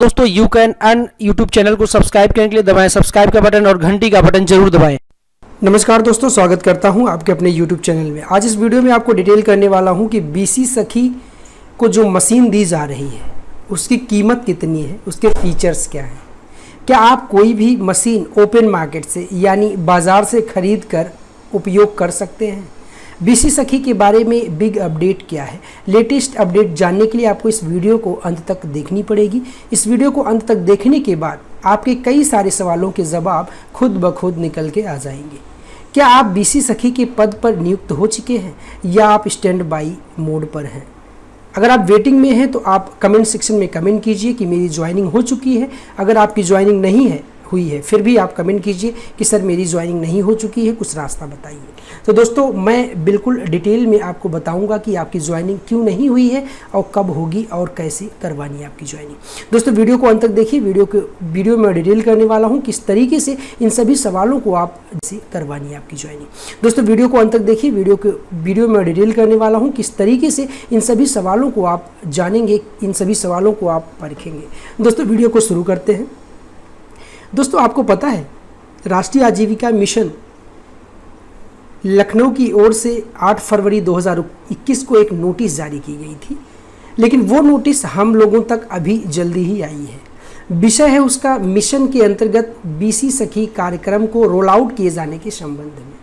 दोस्तों you can earn YouTube channel को subscribe करने के लिए दबाएं सब्सक्राइब का बटन और घंटी का बटन जरूर दबाएं। नमस्कार दोस्तों, स्वागत करता हूं आपके अपने YouTube चैनल में। आज इस वीडियो में आपको डिटेल करने वाला हूं कि बीसी सखी को जो मशीन दी जा रही है उसकी कीमत कितनी है, उसके फीचर्स क्या हैं। क्या आप कोई भी मशीन ओपन मार्केट से यानी बाज़ार से खरीद कर उपयोग कर सकते हैं। बीसी सखी के बारे में बिग अपडेट क्या है, लेटेस्ट अपडेट जानने के लिए आपको इस वीडियो को अंत तक देखनी पड़ेगी। इस वीडियो को अंत तक देखने के बाद आपके कई सारे सवालों के जवाब खुद ब खुद निकल के आ जाएंगे। क्या आप बीसी सखी के पद पर नियुक्त हो चुके हैं या आप स्टैंड बाई मोड पर हैं। अगर आप वेटिंग में हैं तो आप कमेंट सेक्शन में कमेंट कीजिए कि मेरी ज्वाइनिंग हो चुकी है। अगर आपकी ज्वाइनिंग नहीं हुई है फिर भी आप कमेंट कीजिए कि सर मेरी ज्वाइनिंग नहीं हो चुकी है, कुछ रास्ता बताइए। तो दोस्तों मैं बिल्कुल डिटेल में आपको बताऊंगा कि आपकी ज्वाइनिंग क्यों नहीं हुई है और कब होगी और कैसे करवानी है आपकी ज्वाइनिंग। दोस्तों वीडियो को अंत तक देखिए। वीडियो में डिटेल करने वाला हूँ किस तरीके से इन सभी सवालों को आप से करवानी है आपकी ज्वाइनिंग। दोस्तों वीडियो को अंत तक देखिए। वीडियो में डिटेल करने वाला हूँ किस तरीके से इन सभी सवालों को आप जानेंगे, इन सभी सवालों को आप परखेंगे। दोस्तों वीडियो को शुरू करते हैं। दोस्तों आपको पता है राष्ट्रीय आजीविका मिशन लखनऊ की ओर से 8 फरवरी 2021 को एक नोटिस जारी की गई थी, लेकिन वो नोटिस हम लोगों तक अभी जल्दी ही आई है। विषय है उसका मिशन के अंतर्गत बीसी सखी कार्यक्रम को रोल आउट किए जाने के संबंध में।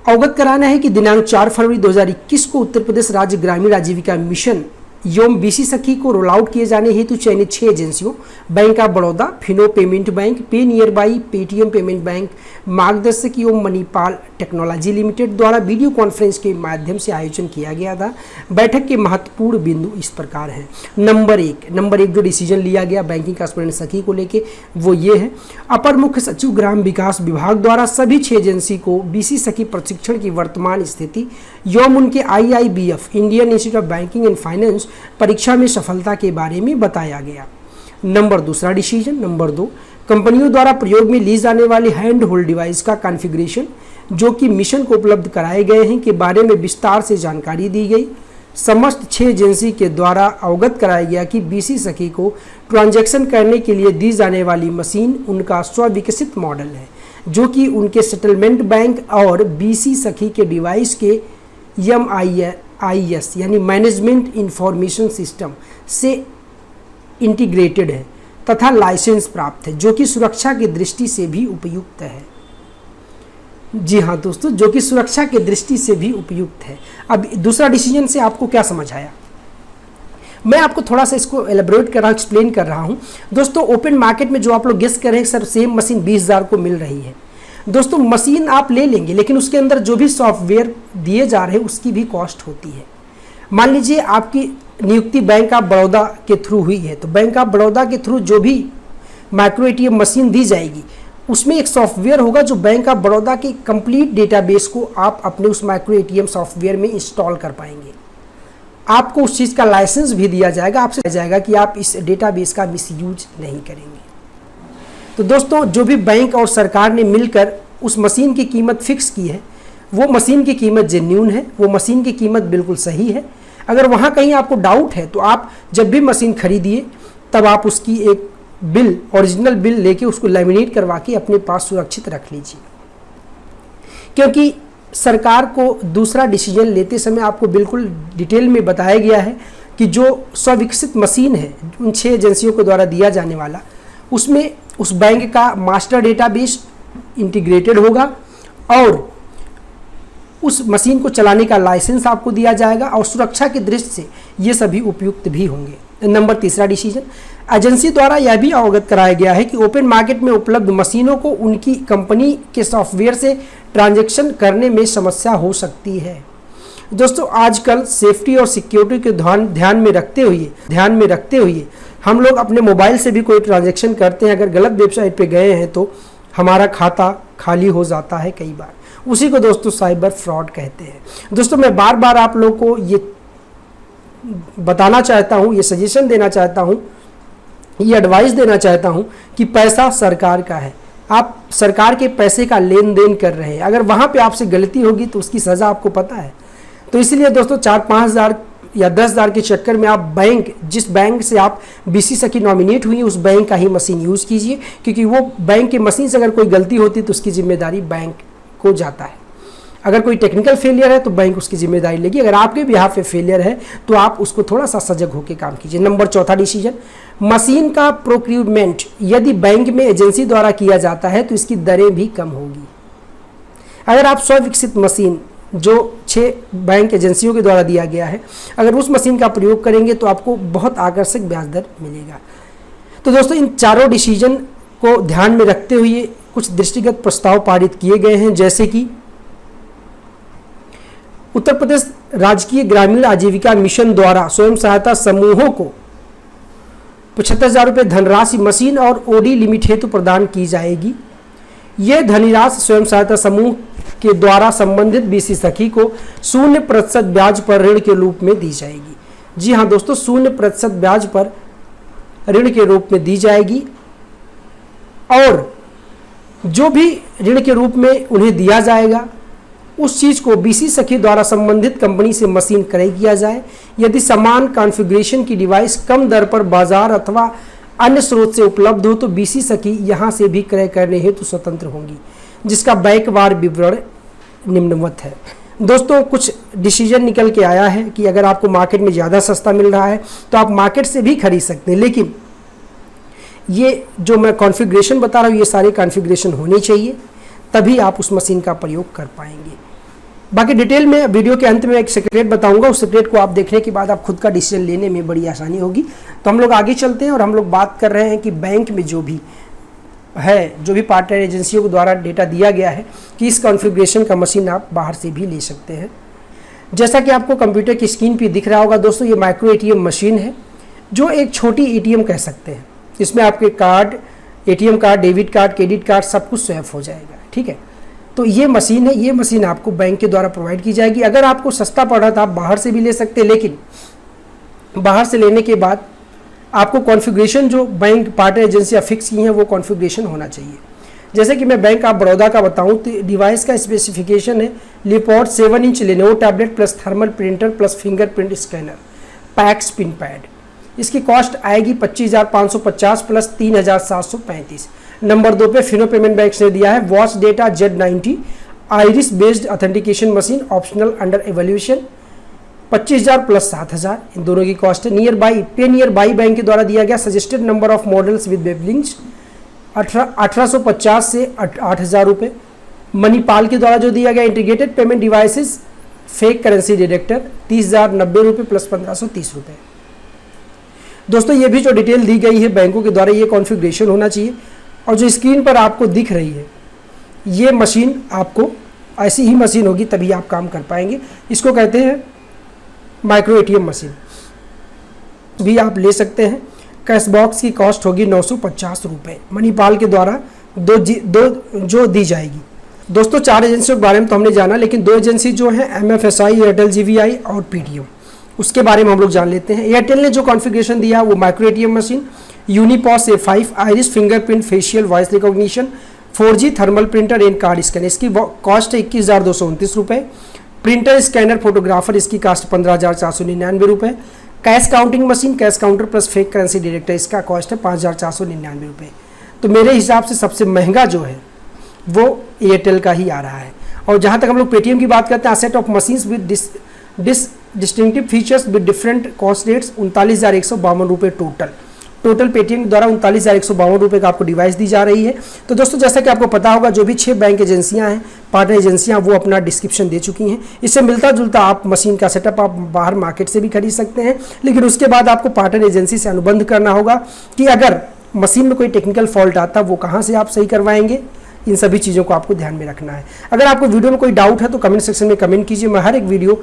अवगत कराना है कि दिनांक 4 फरवरी 2021 को उत्तर प्रदेश राज्य ग्रामीण आजीविका मिशन एवं बीसी सखी को रोल आउट किए जाने हेतु चयनित 6 एजेंसियों bank of Baroda, Fino payment bank, pay nearby, Paytm payment bank, Margdarshak एवं मणिपाल टेक्नोलॉजी लिमिटेड द्वारा वीडियो कॉन्फ्रेंस के माध्यम से आयोजन किया गया था। बैठक के महत्वपूर्ण बिंदु इस प्रकार हैं। नंबर एक जो डिसीजन लिया गया बैंकिंग कॉरस्पोंडेंट सखी को लेके वो ये है। अपर मुख्य सचिव ग्राम विकास विभाग द्वारा सभी 6 एजेंसी को बीसी सखी प्रशिक्षण की वर्तमान स्थिति एवं उनके IIBF Indian institute of banking and finance परीक्षा में सफलता के बारे में बताया गया। दूसरा डिसीजन नंबर 2, कंपनियों द्वारा प्रयोग में ली जाने वाली हैंड होल्ड डिवाइस का कॉन्फ़िगरेशन जो कि मिशन को उपलब्ध कराए गए हैं के बारे में विस्तार से जानकारी दी गई। समस्त 6 एजेंसी के द्वारा अवगत कराया गया कि बीसी सखी को ट्रांजैक्शन करने के लिए दी जाने वाली मशीन उनका स्वविकसित मॉडल है जो कि उनके सेटलमेंट बैंक और बीसी सखी के डिवाइस के MIS यानी मैनेजमेंट इंफॉर्मेशन सिस्टम से इंटीग्रेटेड है तथा लाइसेंस प्राप्त है जो कि सुरक्षा की दृष्टि से भी उपयुक्त है। जी हाँ दोस्तों, जो कि सुरक्षा की दृष्टि से भी उपयुक्त है। अब दूसरा डिसीजन से आपको क्या समझ आया, मैं आपको थोड़ा सा इसको एलेबोरेट कर रहा हूँ, एक्सप्लेन कर रहा हूँ। दोस्तों ओपन मार्केट में जो आप लोग गेस कर रहे हैं सर सेम मशीन 20,000 को मिल रही है। दोस्तों मशीन आप ले लेंगे लेकिन उसके अंदर जो भी सॉफ्टवेयर दिए जा रहे हैं उसकी भी कॉस्ट होती है। मान लीजिए आपकी नियुक्ति बैंक ऑफ बड़ौदा के थ्रू हुई है तो बैंक ऑफ बड़ौदा के थ्रू जो भी माइक्रो ATM मशीन दी जाएगी उसमें एक सॉफ्टवेयर होगा जो बैंक ऑफ बड़ौदा के कंप्लीट डेटाबेस को आप अपने उस माइक्रो ATM सॉफ्टवेयर में इंस्टॉल कर पाएंगे। आपको उस चीज़ का लाइसेंस भी दिया जाएगा, आपसे कहा जाएगा कि आप इस डेटाबेस का मिसयूज नहीं करेंगे। तो दोस्तों जो भी बैंक और सरकार ने मिलकर उस मशीन की कीमत फिक्स की है वो मशीन की कीमत जेन्युइन है, वो मशीन की कीमत बिल्कुल सही है। अगर वहाँ कहीं आपको डाउट है तो आप जब भी मशीन खरीदिए तब आप उसकी एक बिल, ओरिजिनल बिल लेके उसको लैमिनेट करवा के अपने पास सुरक्षित रख लीजिए, क्योंकि सरकार को दूसरा डिसीजन लेते समय आपको बिल्कुल डिटेल में बताया गया है कि जो स्वविकसित मशीन है उन 6 एजेंसियों के द्वारा दिया जाने वाला उसमें उस बैंक का मास्टर डेटाबेस इंटीग्रेटेड होगा और उस मशीन को चलाने का लाइसेंस आपको दिया जाएगा और सुरक्षा की दृष्टि से ये सभी उपयुक्त भी होंगे। तीसरा डिसीजन एजेंसी द्वारा यह भी अवगत कराया गया है कि ओपन मार्केट में उपलब्ध मशीनों को उनकी कंपनी के सॉफ्टवेयर से ट्रांजैक्शन करने में समस्या हो सकती है। दोस्तों आजकल सेफ्टी और सिक्योरिटी के ध्यान में रखते हुए हम लोग अपने मोबाइल से भी कोई ट्रांजैक्शन करते हैं, अगर गलत वेबसाइट पे गए हैं तो हमारा खाता खाली हो जाता है कई बार। उसी को दोस्तों साइबर फ्रॉड कहते हैं। दोस्तों मैं बार बार आप लोगों को ये बताना चाहता हूँ, ये सजेशन देना चाहता हूँ, ये एडवाइस देना चाहता हूँ कि पैसा सरकार का है, आप सरकार के पैसे का लेन देन कर रहे हैं। अगर वहाँ पे आपसे गलती होगी तो उसकी सज़ा आपको पता है। तो इसलिए दोस्तों 4-5 हज़ार या 10,000 के चक्कर में आप बैंक, जिस बैंक से आप बीसी सखी नॉमिनेट हुई है उस बैंक का ही मशीन यूज़ कीजिए, क्योंकि वो बैंक की मशीन से अगर कोई गलती होती है तो उसकी जिम्मेदारी बैंक को जाता है। अगर कोई टेक्निकल फेलियर है तो बैंक उसकी जिम्मेदारी लेगी। अगर आपके बिहाफ पे फेलियर है तो आप उसको थोड़ा सा सजग होकर काम कीजिए। नंबर 4 डिसीजन, मशीन का प्रोक्यूरमेंट यदि बैंक में एजेंसी द्वारा किया जाता है तो इसकी दरें भी कम होगी। अगर आप स्वविकसित मशीन जो 6 बैंक एजेंसियों के द्वारा दिया गया है, अगर उस मशीन का प्रयोग करेंगे तो आपको बहुत आकर्षक ब्याज दर मिलेगा। तो दोस्तों इन चारों डिसीजन को ध्यान में रखते हुए कुछ दृष्टिगत प्रस्ताव पारित किए गए हैं, जैसे कि उत्तर प्रदेश राजकीय ग्रामीण आजीविका मिशन द्वारा स्वयं सहायता समूहों को 75,000 रुपये धनराशि मशीन और ओडी लिमिट हेतु प्रदान की जाएगी। यह धनराशि स्वयं सहायता समूह के द्वारा संबंधित बीसी सखी को 0% ब्याज पर ऋण के रूप में दी जाएगी। जी हाँ दोस्तों, 0% ब्याज पर ऋण के रूप में दी जाएगी, और जो भी ऋण के रूप में उन्हें दिया जाएगा उस चीज़ को बीसी सखी द्वारा संबंधित कंपनी से मशीन क्रय किया जाए। यदि समान कॉन्फ़िगरेशन की डिवाइस कम दर पर बाजार अथवा अन्य स्रोत से उपलब्ध हो तो बीसी सखी यहाँ से भी क्रय करने हेतु स्वतंत्र होंगी, जिसका बैंकवार विवरण निम्नवत है। दोस्तों कुछ डिसीजन निकल के आया है कि अगर आपको मार्केट में ज़्यादा सस्ता मिल रहा है तो आप मार्केट से भी खरीद सकते हैं, लेकिन ये जो मैं कॉन्फ़िगरेशन बता रहा हूँ ये सारे कॉन्फ़िगरेशन होने चाहिए, तभी आप उस मशीन का प्रयोग कर पाएंगे। बाकी डिटेल में वीडियो के अंत में एक सेक्रेट बताऊंगा, उस सेक्रेट को आप देखने के बाद आप खुद का डिसीजन लेने में बड़ी आसानी होगी। तो हम लोग आगे चलते हैं और हम लोग बात कर रहे हैं कि बैंक में जो भी है, जो भी पार्टनर एजेंसियों के द्वारा डेटा दिया गया है कि इस कॉन्फ़िगरेशन का मशीन आप बाहर से भी ले सकते हैं। जैसा कि आपको कंप्यूटर की स्क्रीन पर दिख रहा होगा दोस्तों, ये माइक्रो ATM मशीन है जो एक छोटी ATM कह सकते हैं। इसमें आपके card, ATM card, debit card, credit card सब कुछ स्वैप हो जाएगा, ठीक है। तो ये मशीन है, ये मशीन आपको बैंक के द्वारा प्रोवाइड की जाएगी। अगर आपको सस्ता पड़ रहा था आप बाहर से भी ले सकते हैं, लेकिन बाहर से लेने के बाद आपको कॉन्फ़िगरेशन जो बैंक पार्टनर एजेंसियाँ फिक्स की हैं वो कॉन्फ़िगरेशन होना चाहिए। जैसे कि मैं बैंक ऑफ बड़ौदा का बताऊं तो डिवाइस का स्पेसिफिकेशन है लिपोर्ट 7 inch Lenovo tablet plus thermal printer plus fingerprint scanner PACS pin pad. इसकी कॉस्ट आएगी 25,550 प्लस 3,735। नंबर 2 पे फिनो पेमेंट बैंक ने दिया है watch data Z90 iris based authentication machine optional under evolution 25,000 plus 7,000, इन दोनों की कॉस्ट है। Nearby pay nearby bank के द्वारा दिया गया suggested number of models with weblinks 1850 से 8,000 रुपये। मणिपाल के द्वारा जो दिया गया integrated payment devices fake currency detector 30,090 रुपये प्लस 1,530 रुपये। दोस्तों ये भी जो डिटेल दी गई है बैंकों के द्वारा ये कॉन्फ़िगरेशन होना चाहिए, और जो स्क्रीन पर आपको दिख रही है ये मशीन आपको ऐसी ही मशीन होगी तभी आप काम कर पाएंगे। इसको कहते हैं माइक्रो ATM मशीन, भी आप ले सकते हैं। कैश बॉक्स की कॉस्ट होगी 950 रुपये मणिपाल के द्वारा दो जो दी जाएगी। दोस्तों 4 एजेंसियों के बारे में तो हमने जाना, लेकिन 2 एजेंसी जो हैं MFSI, एयरटेल GVI और PTM, उसके बारे में हम लोग जान लेते हैं। एयरटेल ने जो कॉन्फ़िगरेशन दिया वो micro ATM machine Unipos A5 iris fingerprint facial voice recognition 4G thermal printer and card scanner, इसकी कॉस्ट है 21,229 रुपये। प्रिंटर स्कैनर फोटोग्राफर इसकी कॉस्ट 15,499 रुपये। Cash counting machine cash counter plus fake currency detector इसका cost है 5,499 रुपये। तो मेरे हिसाब से सबसे महंगा जो है वो एयरटेल का ही आ रहा है। और जहाँ तक हम लोग पेटीएम की बात करते हैं, set of machines with distinctive features with different cost rates 39,152 रुपये टोटल पेटीएम द्वारा 39,152 रुपये का आपको डिवाइस दी जा रही है। तो दोस्तों जैसा कि आपको पता होगा जो भी 6 बैंक एजेंसियां हैं, पार्टनर एजेंसियां, वो अपना डिस्क्रिप्शन दे चुकी हैं। इससे मिलता जुलता आप मशीन का सेटअप आप बाहर मार्केट से भी खरीद सकते हैं, लेकिन उसके बाद आपको पार्टनर एजेंसी से अनुबंध करना होगा कि अगर मशीन में कोई टेक्निकल फॉल्ट आता वो कहाँ से आप सही करवाएंगे। इन सभी चीज़ों को आपको ध्यान में रखना है। अगर आपको वीडियो में कोई डाउट है तो कमेंट सेक्शन में कमेंट कीजिए। मैं हर एक वीडियो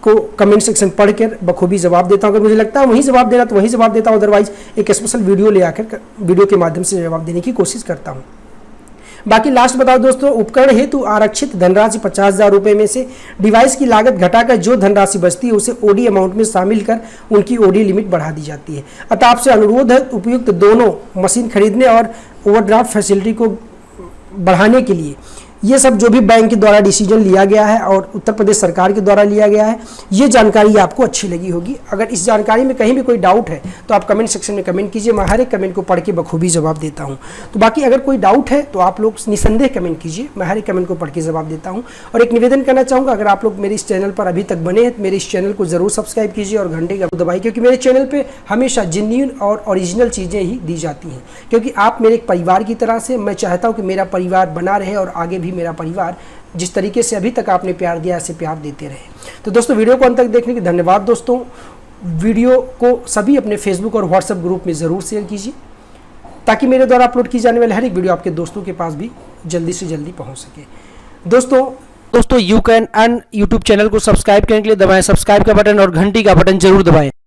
को कमेंट सेक्शन पढ़कर बखूबी जवाब देता हूँ। अगर मुझे लगता है वहीं जवाब देना तो वहीं जवाब देता हूँ, अदरवाइज एक स्पेशल वीडियो ले आकर वीडियो के माध्यम से जवाब देने की कोशिश करता हूँ। बाकी लास्ट बताओ दोस्तों, उपकरण हेतु आरक्षित धनराशि 50,000 रुपये में से डिवाइस की लागत घटाकर जो धनराशि बचती है उसे ओडी अमाउंट में शामिल कर उनकी ओडी लिमिट बढ़ा दी जाती है। अतः आपसे अनुरोध है उपयुक्त दोनों मशीन खरीदने और ओवरड्राफ्ट फैसिलिटी को बढ़ाने के लिए ये सब जो भी बैंक के द्वारा डिसीजन लिया गया है और उत्तर प्रदेश सरकार के द्वारा लिया गया है, ये जानकारी आपको अच्छी लगी होगी। अगर इस जानकारी में कहीं भी कोई डाउट है तो आप कमेंट सेक्शन में कमेंट कीजिए, मैं हर एक कमेंट को पढ़ के बखूबी जवाब देता हूँ। तो बाकी अगर कोई डाउट है तो आप लोग निसंदेह कमेंट कीजिए, मैं हर एक कमेंट को पढ़ के जवाब देता हूँ। और एक निवेदन करना चाहूँगा, अगर आप लोग मेरे इस चैनल पर अभी तक बने हैं तो मेरे इस चैनल को जरूर सब्सक्राइब कीजिए और घंटे का दबाइए, क्योंकि मेरे चैनल पर हमेशा जेन्युइन और ओरिजिनल चीज़ें ही दी जाती हैं। क्योंकि आप मेरे एक परिवार की तरह से, मैं चाहता हूँ कि मेरा परिवार बना रहे और आगे भी मेरा परिवार जिस तरीके से अभी तक आपने प्यार दिया ऐसे प्यार देते रहे। तो दोस्तों, वीडियो को अंत तक देखने के धन्यवाद। दोस्तों, वीडियो को सभी अपने फेसबुक और व्हाट्सएप ग्रुप में ज़रूर शेयर कीजिए, ताकि मेरे द्वारा अपलोड की जाने वाली हर एक वीडियो आपके दोस्तों के पास भी जल्दी से जल्दी पहुंच सके। दोस्तों, you can earn YouTube channel को सब्सक्राइब करने के लिए दबाएं सब्सक्राइब का बटन और घंटी का बटन जरूर दबाएं।